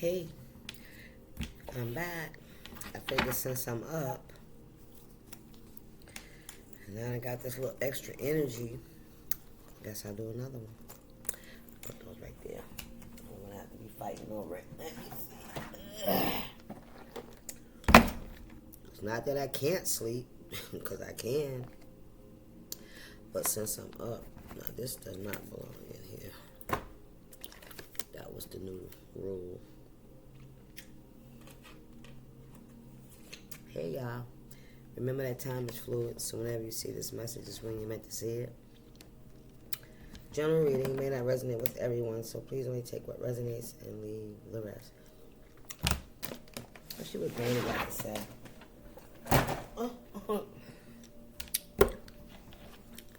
Hey, I'm back. I figured since I'm up, and then I got this little extra energy, I guess I'll do another one. Put those right there. I'm gonna have to be fighting over it. Let me see. It's not that I can't sleep, because I can. But since I'm up, now this does not belong in here. That was the new rule. Hey y'all, remember that time is fluid, so whenever you see this message, it's when you're meant to see it. General reading may not resonate with everyone, so please only take what resonates and leave the rest. Let's see what Danny got to say.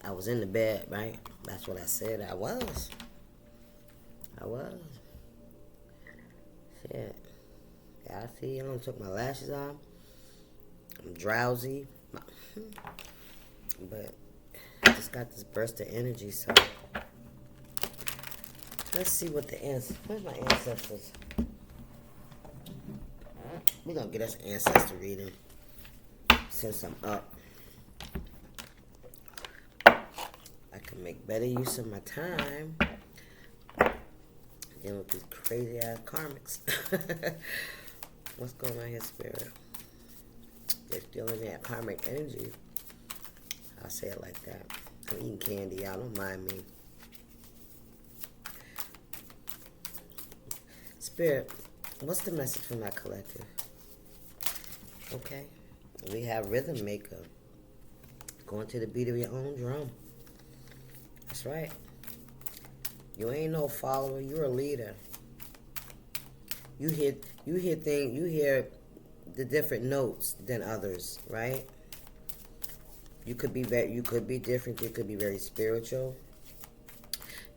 I was in the bed, right? That's what I said. I was. Shit. Yeah, I see. I don't took my lashes off. I'm drowsy. But I just got this burst of energy, so let's see what the answer. Where's my ancestors? We're gonna get us an ancestor reading since I'm up. I can make better use of my time dealing with these crazy ass karmics. What's going on here, Spirit? They're still in that karmic energy. I'll say it like that. I'm eating candy, y'all. Don't mind me. Spirit, what's the message from my collective? Okay. We have Rhythm Maker. Going to the beat of your own drum. That's right. You ain't no follower. You're a leader. You hear the different notes than others, right? You could be different. You could be very spiritual.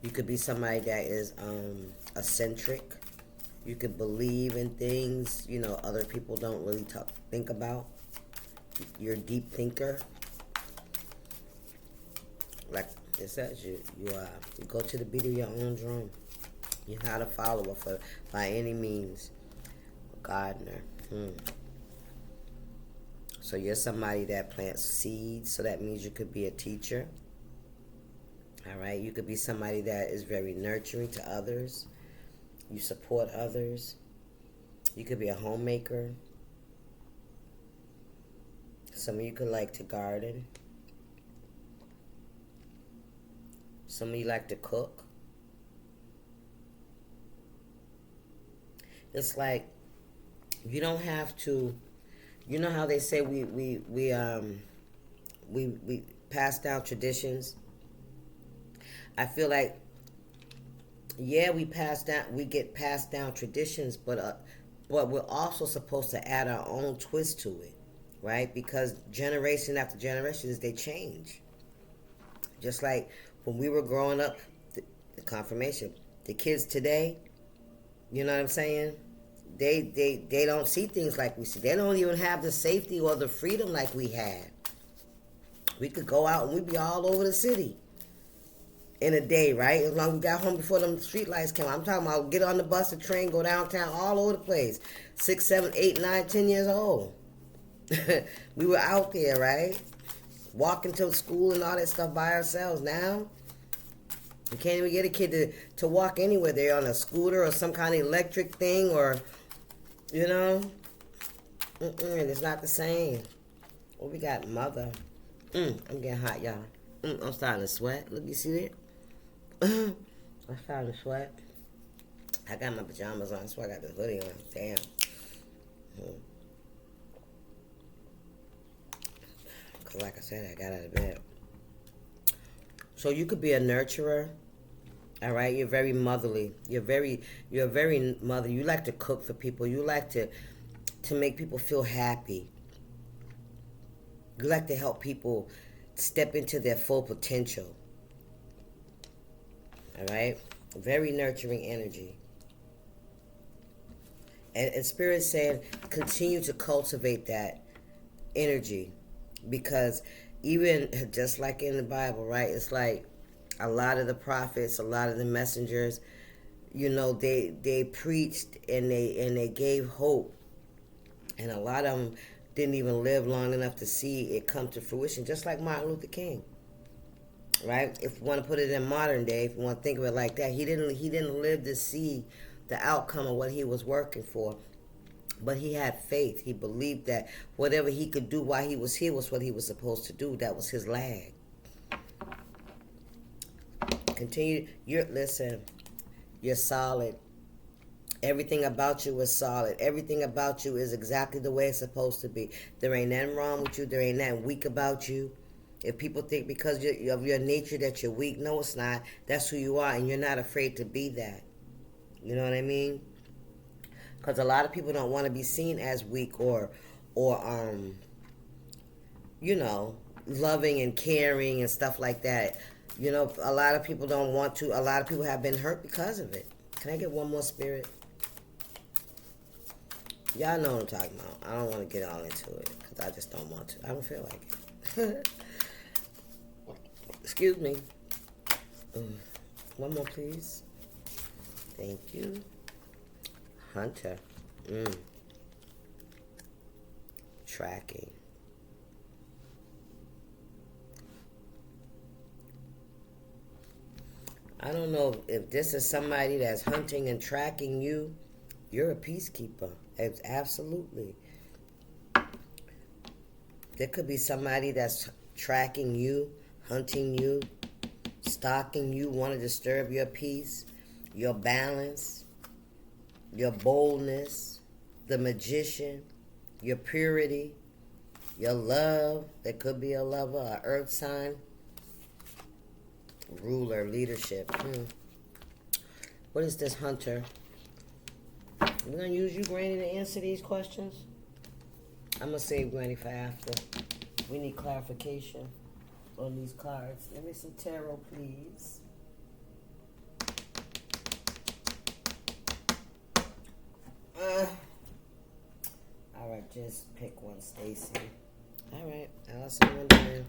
You could be somebody that is eccentric. You could believe in things, other people don't really think about. You're a deep thinker. Like it says, you go to the beat of your own drum. You're not a follower by any means. A gardener. So you're somebody that plants seeds, so that means you could be a teacher. All right, you could be somebody that is very nurturing to others. You support others. You could be a homemaker. Some of you could like to garden. Some of you like to cook. It's like you don't have to. You know how they say we pass down traditions. I feel like, yeah, we get passed down traditions, but we're also supposed to add our own twist to it, right? Because generation after generation, they change. Just like when we were growing up, the confirmation, the kids today, you know what I'm saying? They don't see things like we see. They don't even have the safety or the freedom like we had. We could go out and we'd be all over the city in a day, right? As long as we got home before them street lights came on. I'm talking about get on the bus, the train, go downtown, all over the place. 6, 7, 8, 9, 10 years old. We were out there, right? Walking to school and all that stuff by ourselves. Now, you can't even get a kid to walk anywhere. They're on a scooter or some kind of electric thing or, it's not the same. What we got, mother? I'm getting hot, y'all. I'm starting to sweat. Look, you see that? I'm starting to sweat. I got my pajamas on, so I got the hoodie on. Damn. Because like I said, I got out of bed. So you could be a nurturer. All right, you're very motherly. You're very motherly. You like to cook for people. You like to make people feel happy. You like to help people step into their full potential. All right, very nurturing energy. And Spirit said, continue to cultivate that energy, because even just like in the Bible, right? It's like a lot of the prophets, a lot of the messengers, they preached and they gave hope, and a lot of them didn't even live long enough to see it come to fruition, just like Martin Luther King. Right? If you want to put it in modern day, if you want to think of it like that, he didn't live to see the outcome of what he was working for. But he had faith. He believed that whatever he could do while he was here was what he was supposed to do. That was his lag. Continue. Listen, you're solid. Everything about you is solid. Everything about you is exactly the way it's supposed to be. There ain't nothing wrong with you. There ain't nothing weak about you. If people think because of your nature that you're weak, no, it's not. That's who you are, and you're not afraid to be that. You know what I mean? Because a lot of people don't want to be seen as weak or loving and caring and stuff like that. A lot of people don't want to. A lot of people have been hurt because of it. Can I get one more spirit? Y'all know what I'm talking about. I don't want to get all into it because I just don't want to. I don't feel like it. Excuse me. One more, please. Thank you. Hunter. Tracking. I don't know if this is somebody that's hunting and tracking you. You're a peacekeeper. It's absolutely. There could be somebody that's tracking you, hunting you, stalking you, want to disturb your peace, your balance, your boldness, the magician, your purity, your love. There could be a lover, an earth sign, ruler, leadership. What is this hunter? We're going to use you, Granny, to answer these questions. I'm going to save Granny for after. We need clarification on these cards. Give me some tarot, please. All right, just pick one, Stacy. All right, Allison went down.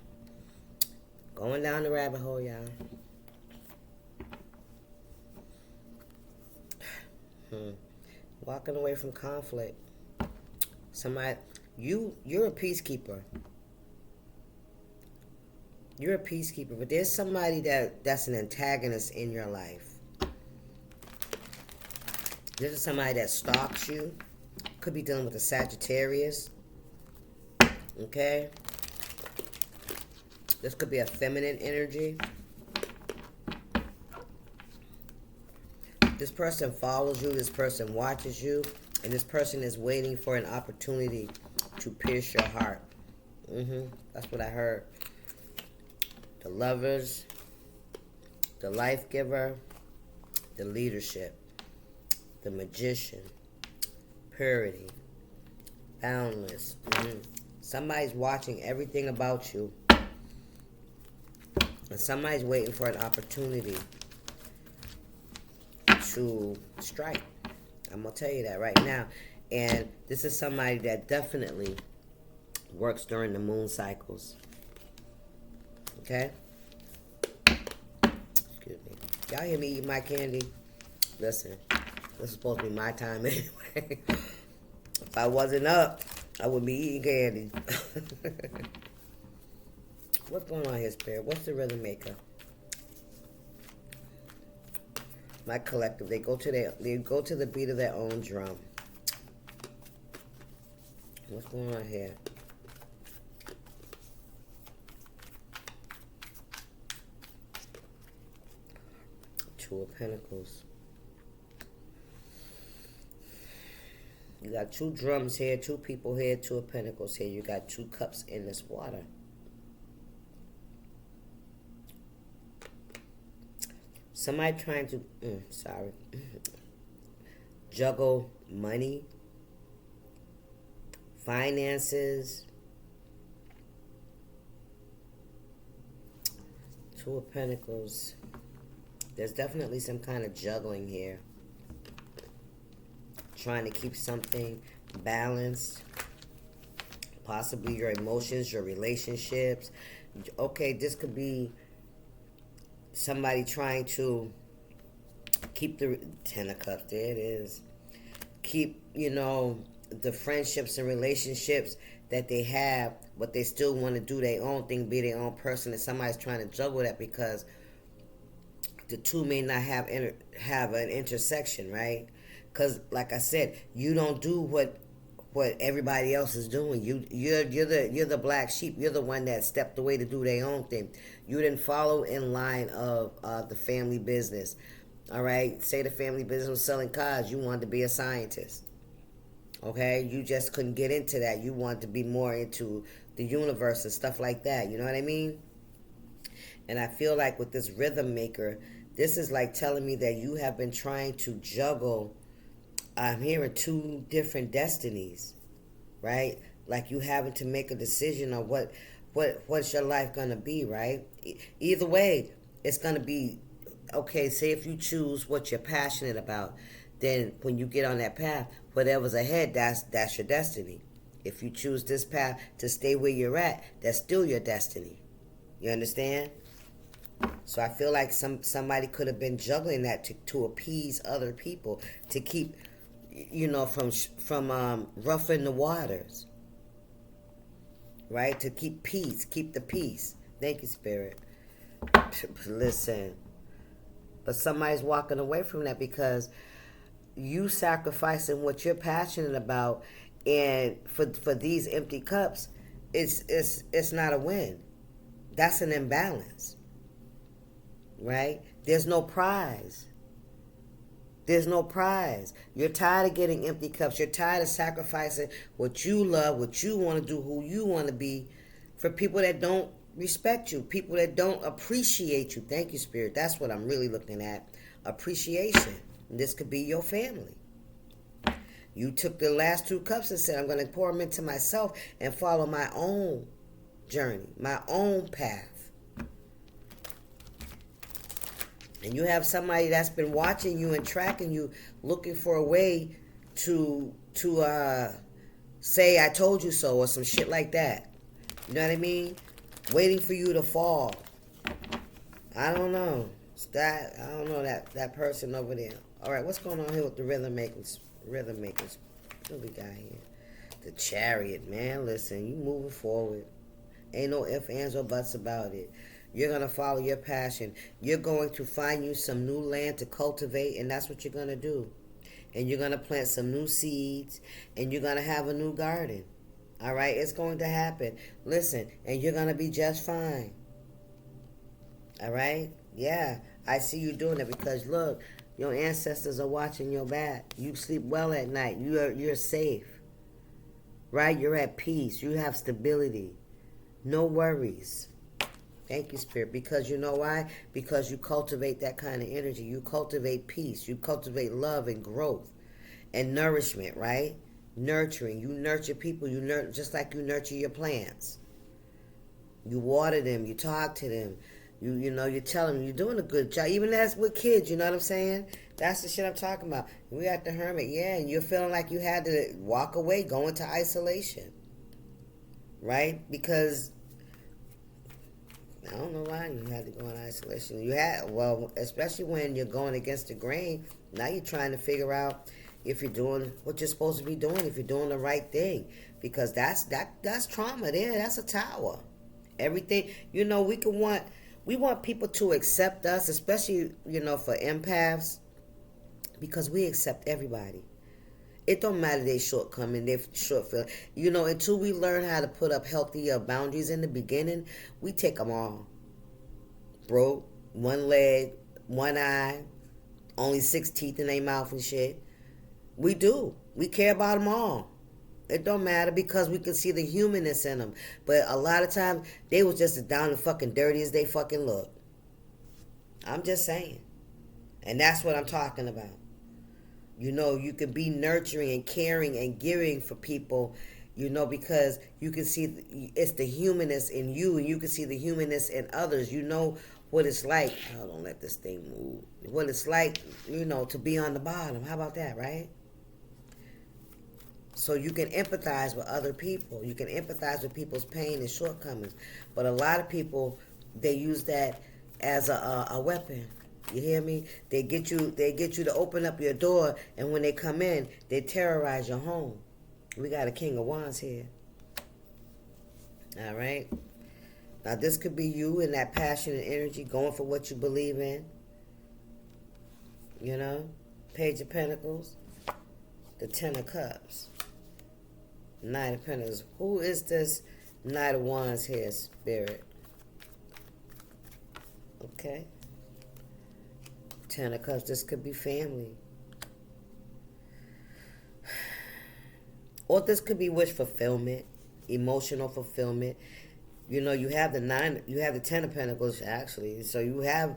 Going down the rabbit hole, y'all. Walking away from conflict. Somebody, you're a peacekeeper. You're a peacekeeper, but there's somebody that's an antagonist in your life. This is somebody that stalks you. Could be dealing with a Sagittarius. Okay? This could be a feminine energy. This person follows you. This person watches you. And this person is waiting for an opportunity to pierce your heart. That's what I heard. The lovers, the life giver, the leadership, the magician, purity, boundless. Somebody's watching everything about you. And somebody's waiting for an opportunity to strike. I'm going to tell you that right now. And this is somebody that definitely works during the moon cycles. Okay? Excuse me. Y'all hear me eat my candy? Listen, this is supposed to be my time anyway. If I wasn't up, I would be eating candy. What's going on here, Spirit? What's the rhythm maker? My collective, they go to the beat of their own drum. What's going on here? Two of Pentacles. You got two drums here, two people here, two of Pentacles here. You got two cups in this water. Somebody trying to, juggle money, finances. Two of Pentacles. There's definitely some kind of juggling here. Trying to keep something balanced. Possibly your emotions, your relationships. Okay, this could be somebody trying to Keep the Ten of Cups. There it is. Keep, the friendships and relationships that they have, but they still want to do their own thing, be their own person, and somebody's trying to juggle that because the two may not have an intersection, right? Because, like I said, you don't do what everybody else is doing. You're the black sheep. You're the one that stepped away to do their own thing. You didn't follow in line of the family business. All right, say the family business was selling cars. You wanted to be a scientist. Okay, you just couldn't get into that. You wanted to be more into the universe and stuff like that. You know what I mean? And I feel like with this rhythm maker, this is like telling me that you have been trying to juggle. I'm hearing two different destinies, right? Like you having to make a decision on what's your life gonna be, right? Either way, it's gonna be okay. Say if you choose what you're passionate about, then when you get on that path, whatever's ahead, that's your destiny. If you choose this path to stay where you're at, that's still your destiny. You understand? So I feel like somebody could have been juggling that to appease other people, to keep, from roughing the waters, right? To keep peace, keep the peace. Thank you, Spirit. Listen, but somebody's walking away from that because you sacrificing what you're passionate about, and for these empty cups, it's not a win. That's an imbalance, right? There's no prize. There's no prize. You're tired of getting empty cups. You're tired of sacrificing what you love, what you want to do, who you want to be, for people that don't respect you, people that don't appreciate you. Thank you, Spirit. That's what I'm really looking at. Appreciation. This could be your family. You took the last two cups and said, I'm going to pour them into myself and follow my own journey, my own path. And you have somebody that's been watching you and tracking you, looking for a way to say, I told you so, or some shit like that. You know what I mean? Waiting for you to fall. I don't know. I don't know that person over there. All right, what's going on here with the rhythm makers? What do we got here? The Chariot, man. Listen, you moving forward. Ain't no ifs, ands, or buts about it. You're going to follow your passion. You're going to find you some new land to cultivate, and that's what you're going to do. And you're going to plant some new seeds, and you're going to have a new garden. All right? It's going to happen. Listen, and you're going to be just fine. All right? Yeah, I see you doing it because, look, your ancestors are watching your back. You sleep well at night. You're safe. Right? You're at peace. You have stability. No worries. Thank you, Spirit. Because you know why? Because you cultivate that kind of energy. You cultivate peace. You cultivate love and growth and nourishment, right? Nurturing. You nurture people. You nurture just like you nurture your plants. You water them. You talk to them. You tell them you're doing a good job. Even as with kids, you know what I'm saying? That's the shit I'm talking about. We at the hermit, yeah, and you're feeling like you had to walk away, go into isolation, right? Because I don't know why you had to go in isolation. Especially when you're going against the grain. Now you're trying to figure out if you're doing what you're supposed to be doing, if you're doing the right thing, because that's trauma there. That's a tower. Everything, we want people to accept us, especially, for empaths, because we accept everybody. It don't matter their shortcoming, their shortfall. Until we learn how to put up healthier boundaries in the beginning, we take them all. Broke, one leg, one eye, only 6 teeth in their mouth and shit. We do. We care about them all. It don't matter because we can see the humanness in them. But a lot of times, they was just as down and fucking dirty as they fucking look. I'm just saying. And that's what I'm talking about. You can be nurturing and caring and giving for people, because you can see it's the humanness in you, and you can see the humanness in others. You know what it's like. Oh, don't let this thing move. What it's like, to be on the bottom. How about that, right? So you can empathize with other people. You can empathize with people's pain and shortcomings. But a lot of people, they use that as a weapon. You hear me? They get you to open up your door, and when they come in, they terrorize your home. We got a King of Wands here. All right? Now, this could be you in that passion and energy, going for what you believe in. You know? Page of Pentacles. The Ten of Cups. Knight of Pentacles. Who is this Knight of Wands here, Spirit? Okay. Ten of Cups. This could be family. Or this could be wish fulfillment, emotional fulfillment. You know, you have the Ten of Pentacles, actually. So you have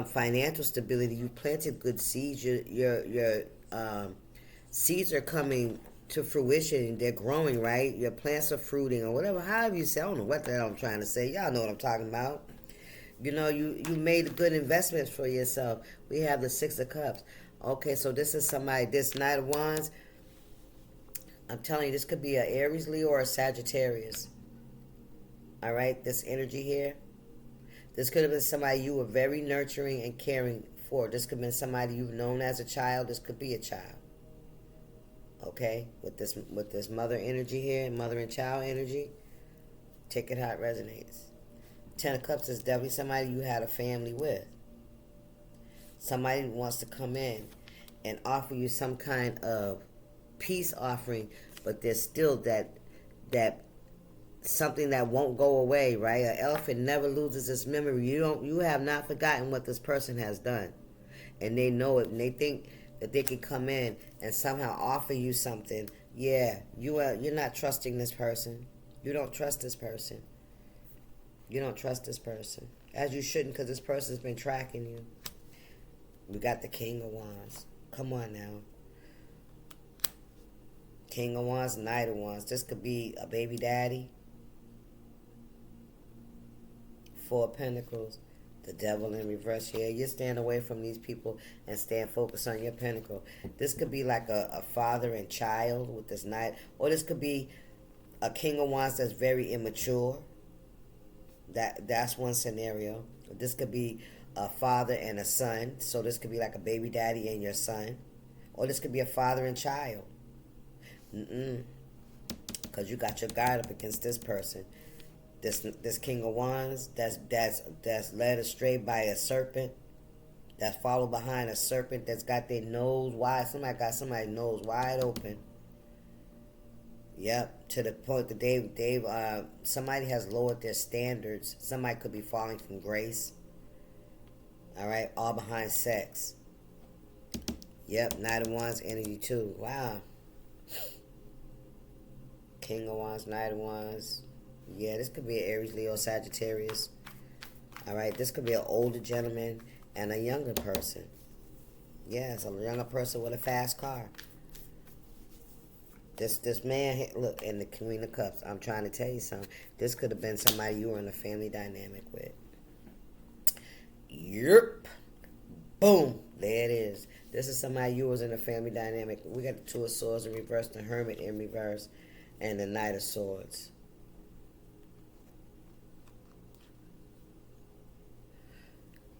financial stability. You planted good seeds. Your seeds are coming to fruition. They're growing, right? Your plants are fruiting, or whatever. However you say, I don't know what the hell I'm trying to say. Y'all know what I'm talking about. You know, you made good investments for yourself. We have the Six of Cups. Okay, so this is somebody, this Knight of Wands. I'm telling you, this could be an Aries, Leo, or a Sagittarius. All right, this energy here. This could have been somebody you were very nurturing and caring for. This could have been somebody you've known as a child. This could be a child. Okay, with this mother energy here, mother and child energy. Take it how it resonates. Ten of Cups is definitely somebody you had a family with. Somebody wants to come in and offer you some kind of peace offering, but there's still that something that won't go away, right? An elephant never loses its memory. You have not forgotten what this person has done, and they know it, and they think that they can come in and somehow offer you something. Yeah, you're not trusting this person. You don't trust this person. You don't trust this person, as you shouldn't, because this person's been tracking you. We got the King of Wands. Come on now. King of Wands, Knight of Wands. This could be a baby daddy. Four of Pentacles. The Devil in reverse here. You stand away from these people and stand focused on your pentacle. This could be like a father and child with this Knight. Or this could be a King of Wands that's very immature. That's one scenario. This could be a father and a son. So this could be like a baby daddy and your son. Or this could be a father and child. Because you got your guard up against this person. This King of Wands that's led astray by a serpent. That's followed behind a serpent that's got their nose wide. Somebody got somebody's nose wide open. Yep, to the point that somebody has lowered their standards. Somebody could be falling from grace. All right, all behind sex. Yep, Knight of Wands energy too. Wow. King of Wands, Knight of Wands. Yeah, this could be an Aries, Leo, Sagittarius. All right, this could be an older gentleman and a younger person. Yes, a younger person with a fast car. This man, look, in the Queen of Cups, I'm trying to tell you something. This could have been somebody you were in a family dynamic with. Yep. Boom. There it is. This is somebody you was in a family dynamic. We got the Two of Swords in reverse, the Hermit in reverse, and the Knight of Swords.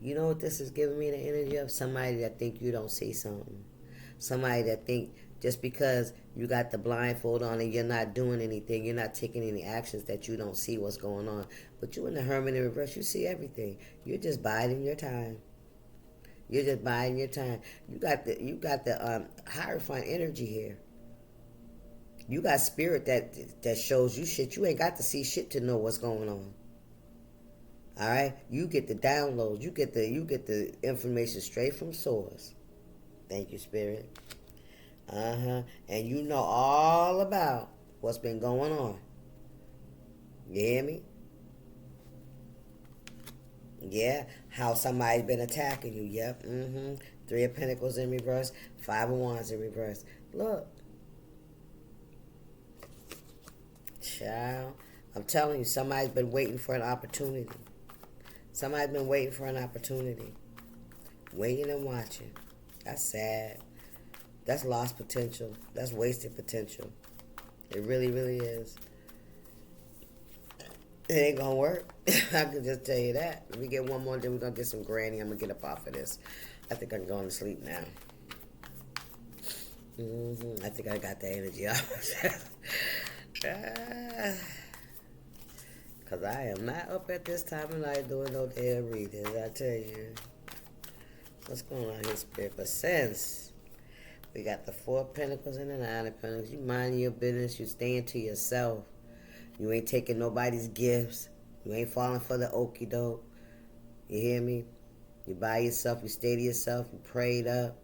You know what this is giving me the energy of? Somebody that think you don't see something. Somebody that think just because you got the blindfold on and you're not doing anything, you're not taking any actions, that you don't see what's going on. But you in the Hermit in reverse, you see everything. You're just biding your time. You're just biding your time. You got the Hierophant energy here. You got spirit that shows you shit. You ain't got to see shit to know what's going on. All right, you get the downloads. You get the information straight from source. Thank you, Spirit. And you know all about what's been going on. You hear me? Yeah, how somebody's been attacking you. Yep. Three of Pentacles in reverse, Five of Wands in reverse. Look, child, I'm telling you, somebody's been waiting for an opportunity. Somebody's been waiting for an opportunity. Waiting and watching. That's sad. That's lost potential. That's wasted potential. It really, really is. It ain't gonna work. I can just tell you that. If we get one more, then we're gonna get some granny. I'm gonna get up off of this. I think I'm going to sleep now. I think I got the energy out. Because I am not up at this time of night doing no damn readings, I tell you. What's going on here, Spirit? But since we got the 4 of Pentacles and the 9 of Pentacles, you mind your business, you staying to yourself. You ain't taking nobody's gifts. You ain't falling for the okie doke. You hear me? You by yourself, you stay to yourself, you prayed up.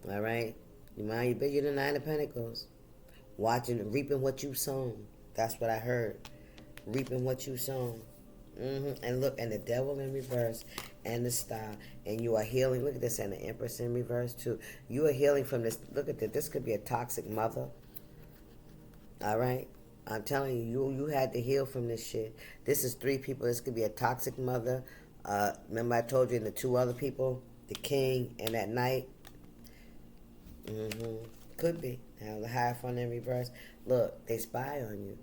Alright? You mind your business, you're the 9 of Pentacles. Watching, reaping what you sown. That's what I heard. Reaping what you sown. And look, and the devil in reverse, and the star, and you are healing. Look at this, and the Empress in reverse too. You are healing from this. Look at this. This could be a toxic mother. All right, I'm telling you, you had to heal from this shit. This is 3 people. This could be a toxic mother. Remember I told you, and the 2 other people, the King and that Knight. Could be. Now the Hierophant in reverse. Look, they spy on you.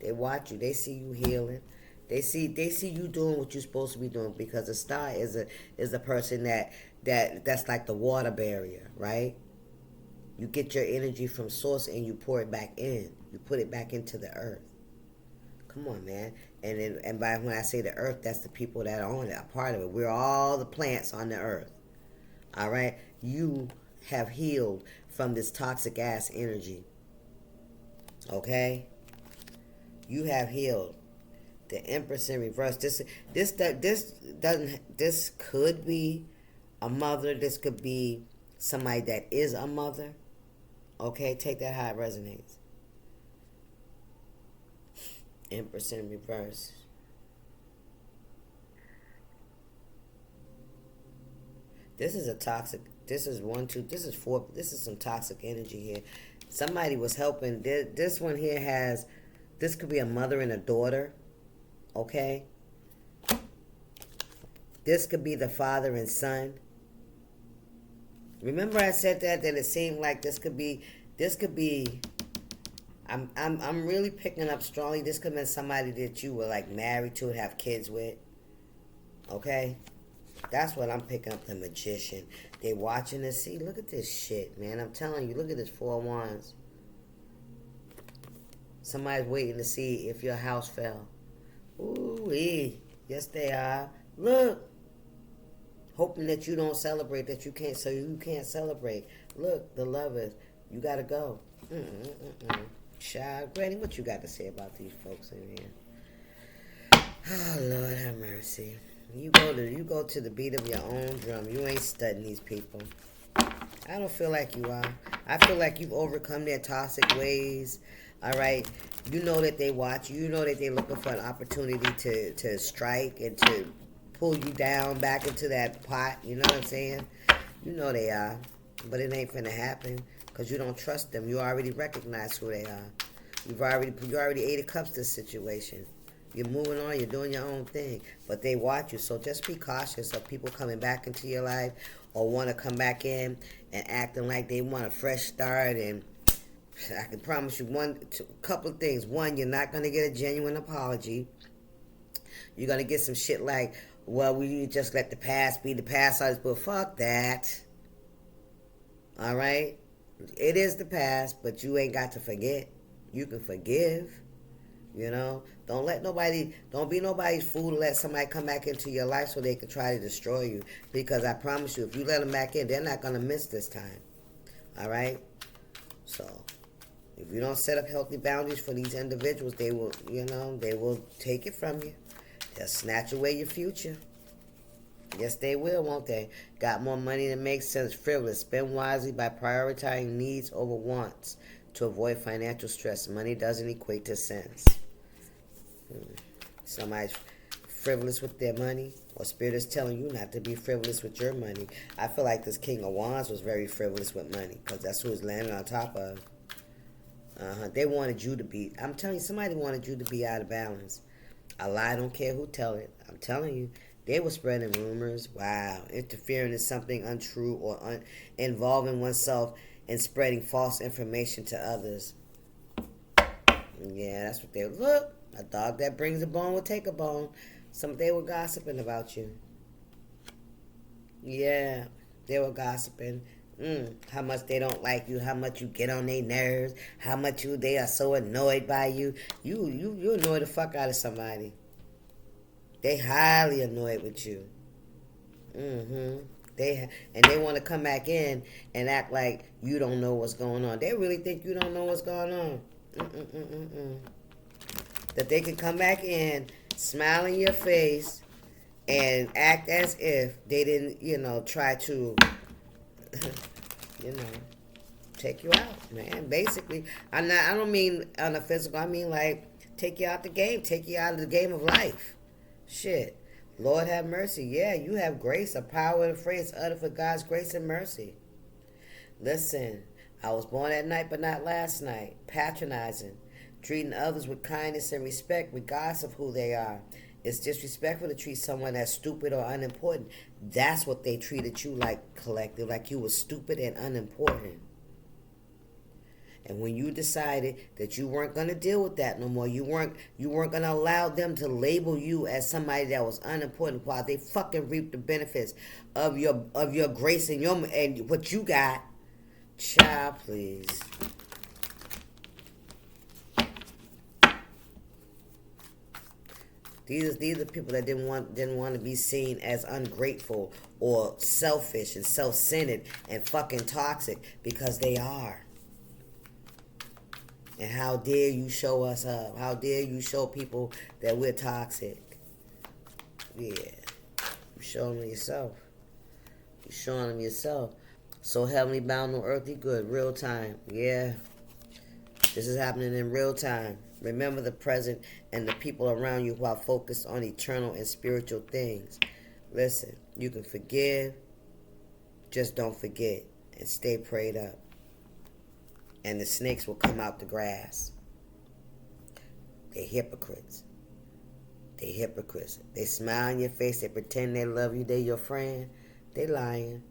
They watch you. They see you healing. They see you doing what you're supposed to be doing, because a star is a person that's like the water barrier, right? You get your energy from source and you pour it back in. You put it back into the earth. Come on, man. And by when I say the earth, that's the people that are on it, a part of it. We're all the plants on the earth. All right? You have healed from this toxic ass energy. Okay? You have healed. The Empress in reverse. This could be a mother. This could be somebody that is a mother. Okay, take that how it resonates. Empress in reverse. This is a toxic. This is 1, 2. This is 4. This is some toxic energy here. Somebody was helping. This one here has. This could be a mother and a daughter. Okay? This could be the father and son. Remember I said that it seemed like this could be I'm really picking up strongly. This could have been somebody that you were like married to and have kids with. Okay? That's what I'm picking up, the Magician. They watching to see. Look at this shit, man. I'm telling you, look at this 4 of Wands. Somebody's waiting to see if your house fell. Ooh-wee. Yes, they are. Look. Hoping that you don't celebrate, that you can't, so you can't celebrate. Look, the Lovers. You got to go. Child, Granny, what you got to say about these folks in here? Oh, Lord have mercy. You go to the beat of your own drum. You ain't studying these people. I don't feel like you are. I feel like you've overcome their toxic ways. All right, you know that they watch you. You know that they're looking for an opportunity to strike and to pull you down back into that pot. You know what I'm saying? You know they are, but it ain't finna happen because you don't trust them. You already recognize who they are. You already 8 of Cups this situation. You're moving on. You're doing your own thing, but they watch you. So just be cautious of people coming back into your life or want to come back in and acting like they want a fresh start. And I can promise you a couple of things. One, you're not going to get a genuine apology. You're going to get some shit like, well, we just let the past be the past. But fuck that. All right? It is the past, but you ain't got to forget. You can forgive. You know? Don't be nobody's fool to let somebody come back into your life so they can try to destroy you. Because I promise you, if you let them back in, they're not going to miss this time. All right? So, if you don't set up healthy boundaries for these individuals, they will take it from you. They'll snatch away your future. Yes, they will, won't they? Got more money than makes sense. Frivolous. Spend wisely by prioritizing needs over wants to avoid financial stress. Money doesn't equate to sense. Somebody's frivolous with their money, or Spirit is telling you not to be frivolous with your money. I feel like this King of Wands was very frivolous with money because that's who it's landing on top of. They wanted you to be, I'm telling you, somebody wanted you to be out of balance. A lie, I don't care who tell it. I'm telling you, they were spreading rumors. Wow. Interfering in something untrue or involving oneself in spreading false information to others. Yeah, that's what they look. A dog that brings a bone will take a bone. They were gossiping about you. Yeah, they were gossiping. How much they don't like you, how much you get on their nerves, how much they are so annoyed by you. You annoy the fuck out of somebody. They highly annoyed with you. They want to come back in and act like you don't know what's going on. They really think you don't know what's going on. That they can come back in, smile in your face, and act as if they didn't, try to, you know, take you out, man. Basically, I don't mean on a physical. I mean like take you out the game, take you out of the game of life. Shit. Lord have mercy. Yeah, you have grace, a power, and a phrase uttered for God's grace and mercy. Listen, I was born at night but not last night. Patronizing. Treating others with kindness and respect regardless of who they are. It's disrespectful to treat someone as stupid or unimportant. That's what they treated you like, collective, like you were stupid and unimportant. And when you decided that you weren't going to deal with that no more, you weren't going to allow them to label you as somebody that was unimportant while they fucking reap the benefits of your grace and what you got. Child, please. These are people that didn't want to be seen as ungrateful or selfish and self-centered and fucking toxic, because they are. And how dare you show us up? How dare you show people that we're toxic? Yeah. You're showing them yourself. You're showing them yourself. So heavenly bound, no earthly good. Real time. Yeah. This is happening in real time. Remember the present and the people around you who are focused on eternal and spiritual things. Listen, you can forgive. Just don't forget. And stay prayed up. And the snakes will come out the grass. They're hypocrites. They hypocrites. They smile in your face. They pretend they love you. They your friend. They lying.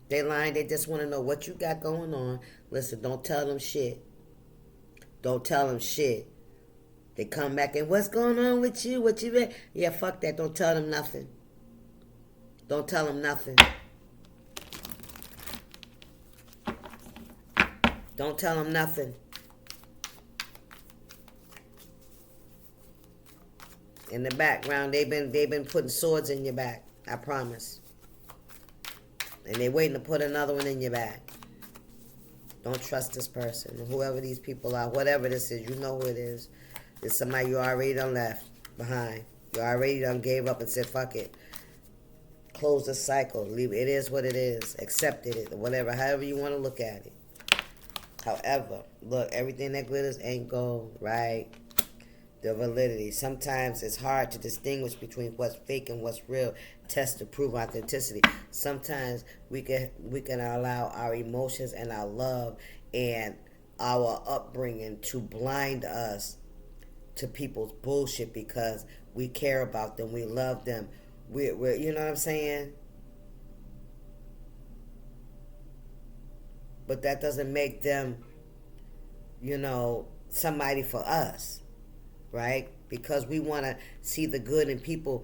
They lying. They just want to know what you got going on. Listen, don't tell them shit. Don't tell them shit. They come back and what's going on with you? What you been? Yeah, fuck that. Don't tell them nothing. Don't tell them nothing. Don't tell them nothing. In the background, they've been putting swords in your back. I promise. And they're waiting to put another one in your back. Don't trust this person, whoever these people are, whatever this is. You know who it is. It's somebody you already done left behind. You already done gave up and said, fuck it. Close the cycle. Leave it. It is what it is. Accepted it. Whatever. However you want to look at it. However, look, everything that glitters ain't gold, right? The validity. Sometimes it's hard to distinguish between what's fake and what's real. Test to prove authenticity. Sometimes we can allow our emotions and our love and our upbringing to blind us to people's bullshit because we care about them, we love them. We're you know what I'm saying? But that doesn't make them, somebody for us, right? Because we want to see the good in people.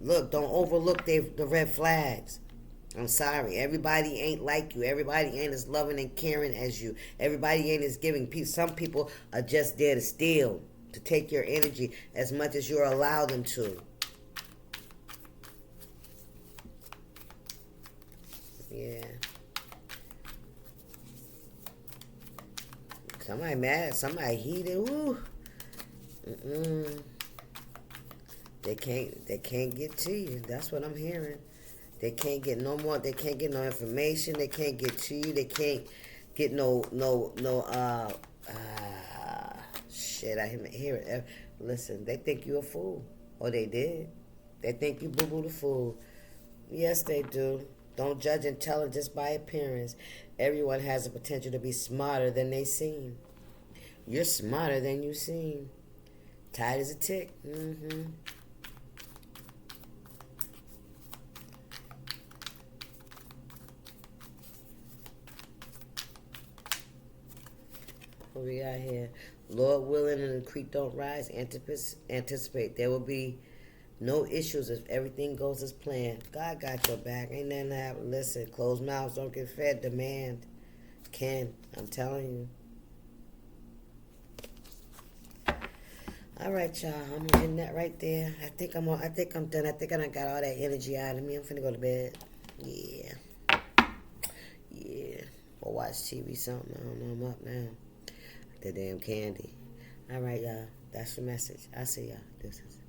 Look, don't overlook the red flags. I'm sorry. Everybody ain't like you. Everybody ain't as loving and caring as you. Everybody ain't as giving. Some people are just there to steal, to take your energy as much as you're allowed them to. Yeah. Somebody mad, somebody heated. Woo. They can't get to you. That's what I'm hearing. They can't get no more. They can't get no information. They can't get to you. They can't get no shit. I hear it. Listen, they think you a fool, or they did. They think you boo boo the fool. Yes, they do. Don't judge intelligence by appearance. Everyone has the potential to be smarter than they seem. You're smarter than you seem. Tight as a tick. What we got here? Lord willing and the creek don't rise, anticipate there will be no issues if everything goes as planned. God got your back. Ain't nothing to happen. Listen, closed mouths don't get fed. Demand can. I'm telling you. All right, y'all. I'm getting that right there. I think I'm done. I think I done got all that energy out of me. I'm finna go to bed. Yeah. Yeah. Or watch TV something. I don't know. I'm up now. The damn candy. All right, y'all. That's the message. I see y'all. Deuces.